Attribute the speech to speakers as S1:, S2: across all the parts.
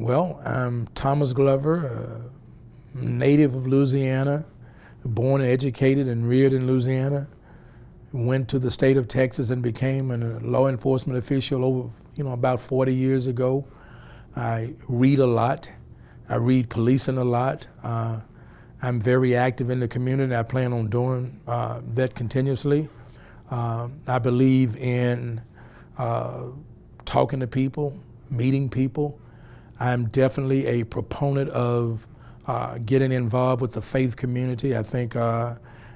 S1: Well, I'm Thomas Glover, a native of Louisiana, born and educated and reared in Louisiana. Went to the state of Texas and became a law enforcement official over, about 40 years ago. I read a lot. I read policing a lot. I'm very active in the community. I plan on doing that continuously. I believe in talking to people, meeting people. I'm definitely a proponent of getting involved with the faith community. I think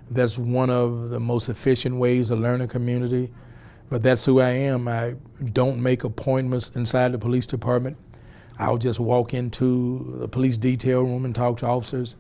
S1: that's one of the most efficient ways to learn a community. But that's who I am. I don't make appointments inside the police department. I'll just walk into the police detail room and talk to officers.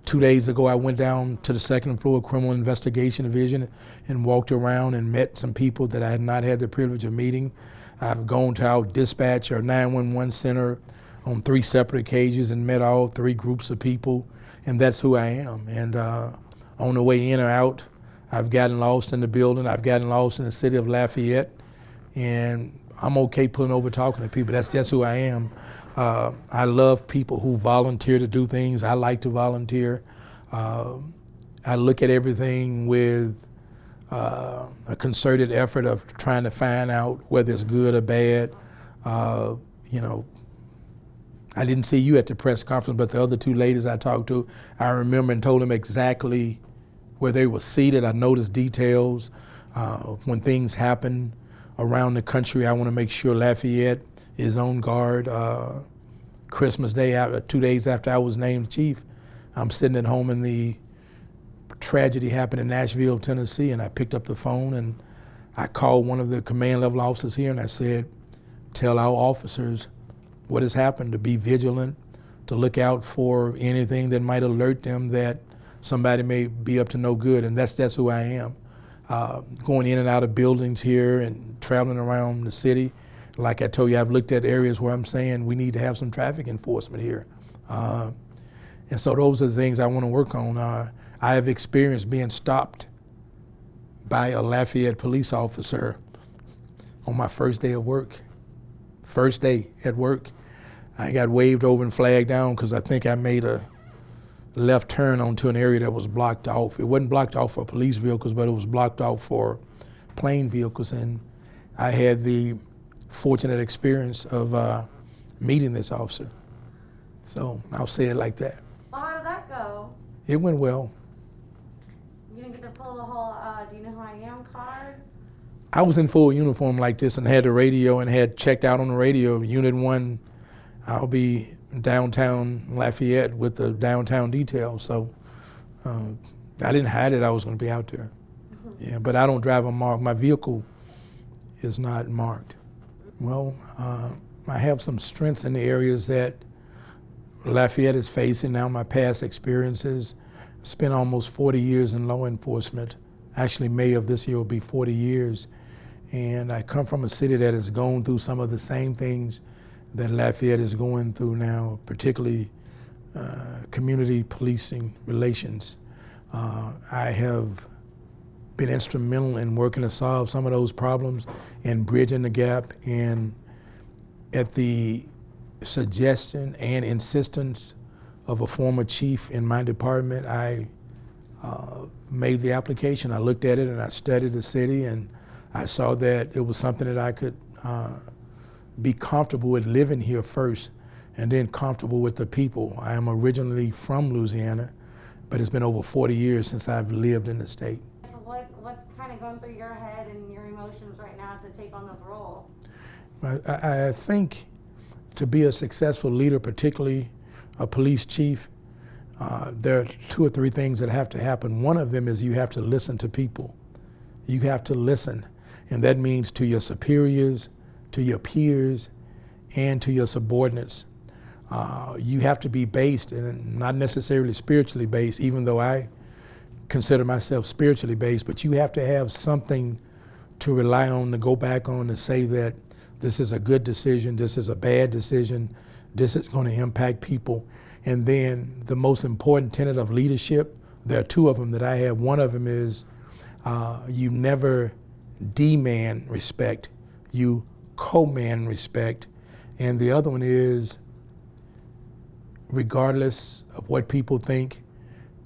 S1: 2 days ago, I went down to the second floor criminal investigation division and walked around and met some people that I had not had the privilege of meeting. I've gone to our dispatch or 911 center on 3 separate occasions and met all 3 groups of people, and that's who I am. And on the way in or out, I've gotten lost in the building. I've gotten lost in the city of Lafayette, and I'm okay pulling over talking to people. That's just who I am. I love people who volunteer to do things. I like to volunteer. I look at everything with a concerted effort of trying to find out whether it's good or bad. I didn't see you at the press conference, but the other 2 ladies I talked to, I remember and told them exactly where they were seated. I noticed details. When things happen around the country, I want to make sure Lafayette is on guard. Christmas Day, 2 days after I was named chief, I'm sitting at home and the tragedy happened in Nashville, Tennessee, and I picked up the phone and I called one of the command level officers here and I said, tell our officers what has happened, to be vigilant, to look out for anything that might alert them that somebody may be up to no good, and that's who I am. Going in and out of buildings here and traveling around the city. Like I told you, I've looked at areas where I'm saying we need to have some traffic enforcement here. And so those are the things I want to work on. I have experienced being stopped by a Lafayette police officer on my first day of work. First day at work. I got waved over and flagged down because I think I made a left turn onto an area that was blocked off. It wasn't blocked off for police vehicles, but it was blocked off for plane vehicles. And I had the fortunate experience of meeting this officer. So I'll say it like that.
S2: Well, how did that go?
S1: It went well.
S2: You didn't get to pull the whole do you know who I am card?
S1: I was in full uniform like this and had the radio and had checked out on the radio, Unit 1, I'll be downtown Lafayette with the downtown detail. So I didn't hide it, I was going to be out there. Mm-hmm. Yeah, but I don't drive a mark. My vehicle is not marked. Well, I have some strengths in the areas that Lafayette is facing now, my past experiences. I spent almost 40 years in law enforcement. Actually, May of this year will be 40 years. And I come from a city that has gone through some of the same things that Lafayette is going through now, particularly community policing relations. I have been instrumental in working to solve some of those problems and bridging the gap. And at the suggestion and insistence of a former chief in my department, I made the application. I looked at it and I studied the city, and I saw that it was something that I could be comfortable with living here first, and then comfortable with the people. I am originally from Louisiana, but it's been over 40 years since I've lived in the state.
S2: So what's kind of going through your head and your emotions right now to take on this role?
S1: I think to be a successful leader, particularly a police chief, there are 2 or 3 things that have to happen. One of them is you have to listen to people. You have to listen, and that means to your superiors, to your peers, and to your subordinates. You have to be based, and not necessarily spiritually based, even though I consider myself spiritually based, but you have to have something to rely on, to go back on, to say that this is a good decision, this is a bad decision, this is going to impact people. And then the most important tenet of leadership, there are 2 of them that I have. One of them is you never demand respect, you command respect. And the other one is regardless of what people think,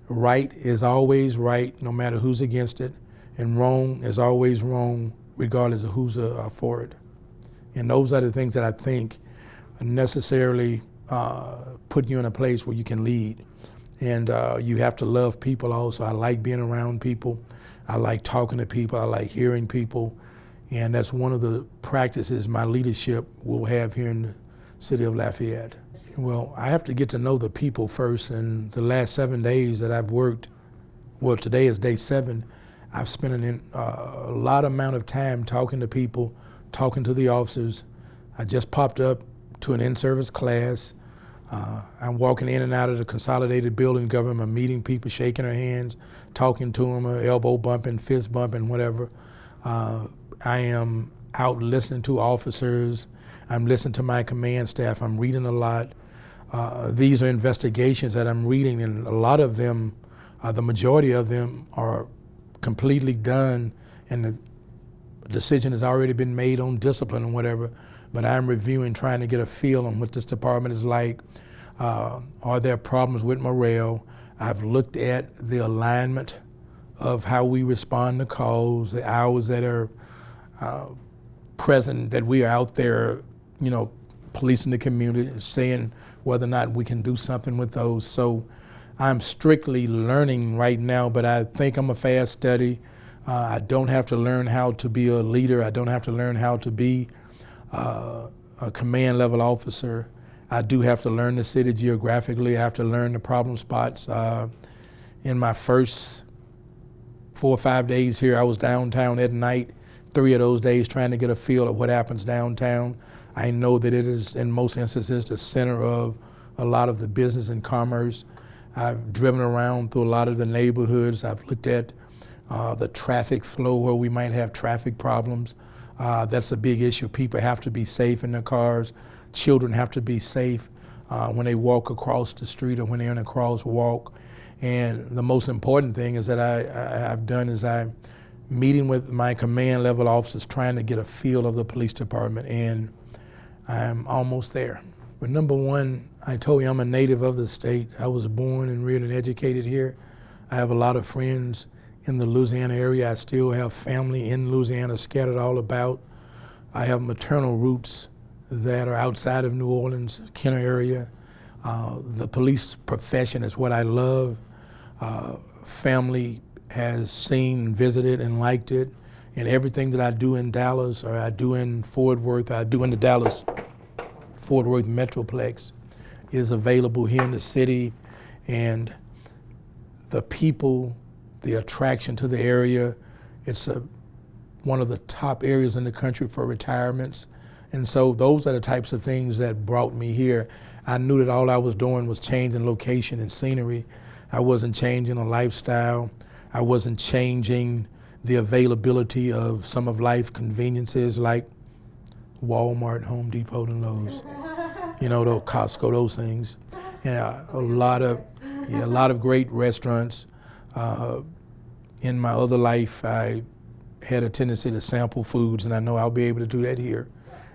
S1: right is always right, no matter who's against it, and wrong is always wrong, regardless of who's for it. And those are the things that I think necessarily put you in a place where you can lead. And you have to love people also. I like being around people. I like talking to people. I like hearing people. And that's one of the practices my leadership will have here in the city of Lafayette. Well, I have to get to know the people first. And the last 7 days that I've worked, well, today is day 7, I've spent a lot amount of time talking to people, talking to the officers. I just popped up to an in-service class. I'm walking in and out of the consolidated building government. I'm meeting people, shaking their hands, talking to them, elbow bumping, fist bumping, whatever. I am out listening to officers. I'm listening to my command staff. I'm reading a lot. These are investigations that I'm reading, and a lot of them, the majority of them, are completely done, and the decision has already been made on discipline and whatever. But I'm reviewing, trying to get a feel on what this department is like. Are there problems with morale? I've looked at the alignment of how we respond to calls, the hours that are present, that we are out there, policing the community, saying whether or not we can do something with those. So I'm strictly learning right now, but I think I'm a fast study. I don't have to learn how to be a leader. I don't have to learn how to be a command level officer. I do have to learn the city geographically. I have to learn the problem spots. In my first 4 or 5 days here, I was downtown at night, 3 of those days trying to get a feel of what happens downtown. I know that it is, in most instances, the center of a lot of the business and commerce. I've driven around through a lot of the neighborhoods. I've looked at the traffic flow where we might have traffic problems. That's a big issue. People have to be safe in their cars. Children have to be safe when they walk across the street or when they're in a crosswalk. And the most important thing is that I've done is I'm meeting with my command level officers, trying to get a feel of the police department, and I'm almost there. But number one, I told you I'm a native of the state. I was born and reared and educated here. I have a lot of friends in the Louisiana area. I still have family in Louisiana scattered all about. I have maternal roots that are outside of New Orleans, Kenner area. The police profession is what I love. Family has seen and visited and liked it. And everything that I do in Dallas, or I do in Fort Worth, I do in the Dallas-Fort Worth Metroplex, is available here in the city. And the people, the attraction to the area, it's one of the top areas in the country for retirements. And so those are the types of things that brought me here. I knew that all I was doing was changing location and scenery. I wasn't changing a lifestyle. I wasn't changing the availability of some of life's conveniences like Walmart, Home Depot, and Lowe's, those Costco, those things. Yeah, a lot of great restaurants. In my other life, I had a tendency to sample foods, and I know I'll be able to do that here.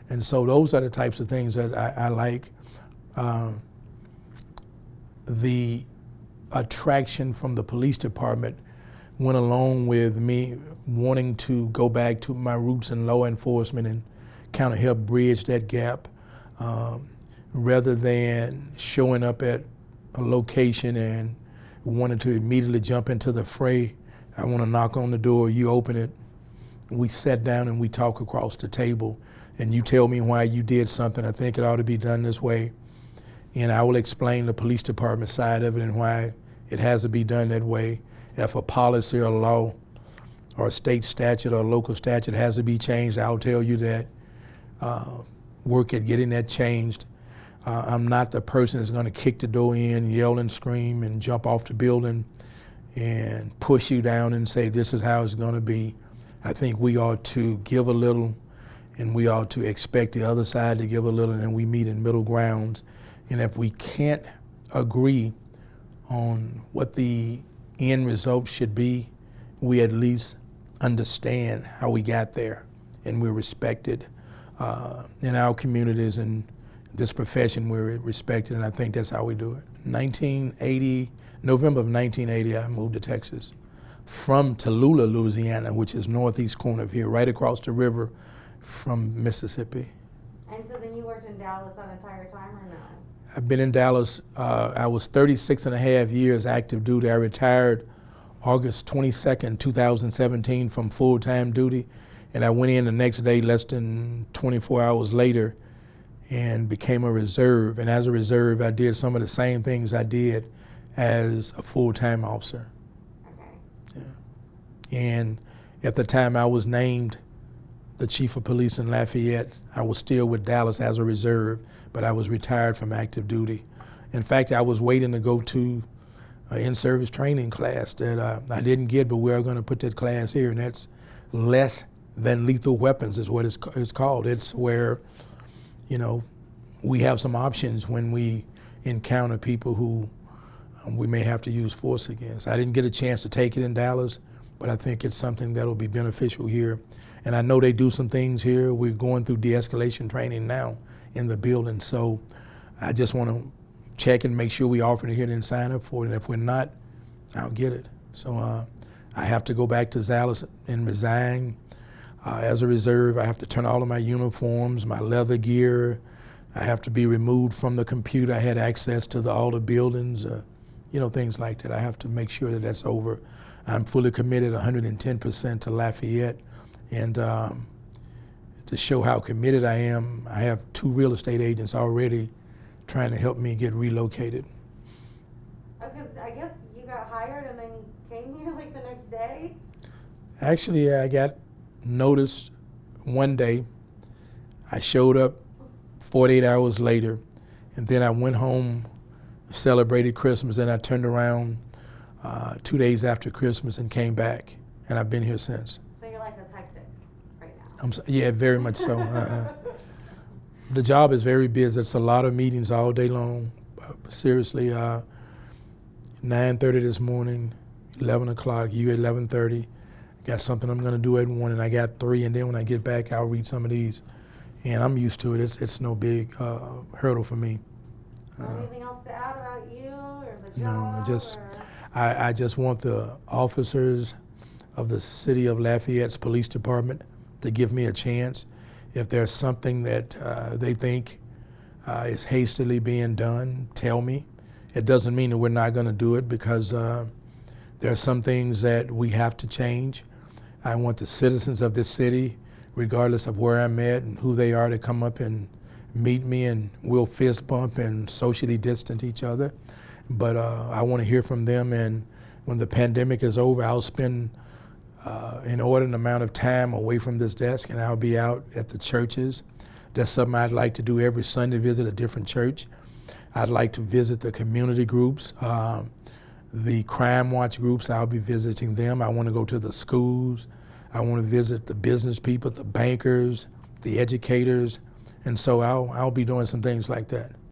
S1: And so those are the types of things that I like. The attraction from the police department went along with me wanting to go back to my roots in law enforcement and kind of help bridge that gap. Rather than showing up at a location and wanting to immediately jump into the fray, I want to knock on the door, you open it, we sit down and we talk across the table, and you tell me why you did something. I think it ought to be done this way. And I will explain the police department side of it and why it has to be done that way. If a policy or law or a state statute or a local statute has to be changed, I'll tell you that. Work at getting that changed. I'm not the person that's going to kick the door in, yell and scream and jump off the building and push you down and say this is how it's going to be. I think we ought to give a little, and we ought to expect the other side to give a little, and we meet in middle grounds. And if we can't agree on what the end result should be, we at least understand how we got there, and we're respected in our communities, and this profession, we're respected, and I think that's how we do it. 1980, November of 1980, I moved to Texas from Tallulah, Louisiana, which is northeast corner of here, right across the river from Mississippi.
S2: And so then you worked in Dallas that entire time, or no?
S1: I've been in Dallas. I was 36 and a half years active duty. I retired August 22nd, 2017 from full-time duty, and I went in the next day, less than 24 hours later, and became a reserve. And as a reserve, I did some of the same things I did as a full-time officer.
S2: Okay.
S1: Yeah. And at the time I was named the chief of police in Lafayette, I was still with Dallas as a reserve, but I was retired from active duty. In fact, I was waiting to go to an in-service training class that I didn't get, but we're going to put that class here, and that's less than lethal weapons is what it's called. It's where, you know, we have some options when we encounter people who we may have to use force against. I didn't get a chance to take it in Dallas, but I think it's something that'll be beneficial here. And I know they do some things here. We're going through de-escalation training now in the building, so I just want to check and make sure we offer it here and sign up for it. And if we're not, I'll get it. So I have to go back to Dallas and resign. As a reserve, I have to turn all of my uniforms, my leather gear. I have to be removed from the computer. I had access to all the buildings, you know, things like that. I have to make sure that that's over. I'm fully committed 110% to Lafayette. And to show how committed I am, I have 2 real estate agents already trying to help me get relocated.
S2: Because I guess you got hired and then came here like the next day?
S1: Actually, I got noticed one day. I showed up 48 hours later, and then I went home, celebrated Christmas, and I turned around 2 days after Christmas and came back, and I've been here since.
S2: So your life is hectic right now?
S1: Yeah, very much so. The job is very busy. It's a lot of meetings all day long. Seriously, 9:30 this morning, 11 o'clock, you at 11:30. Got something I'm going to do at 1, and I got 3, and then when I get back, I'll read some of these. And I'm used to it. It's no big hurdle for me.
S2: Anything else to add about you or the
S1: No,
S2: job?
S1: I just want the officers of the city of Lafayette's police department to give me a chance. If there's something that they think is hastily being done, tell me. It doesn't mean that we're not going to do it, because there are some things that we have to change. I want the citizens of this city, regardless of where I'm at and who they are, to come up and meet me, and we'll fist bump and socially distance each other. But I want to hear from them, and when the pandemic is over, I'll spend an inordinate amount of time away from this desk, and I'll be out at the churches. That's something I'd like to do every Sunday, visit a different church. I'd like to visit the community groups, the crime watch groups. I'll be visiting them. I want to go to the schools. I want to visit the business people, the bankers, the educators, and so I'll be doing some things like that.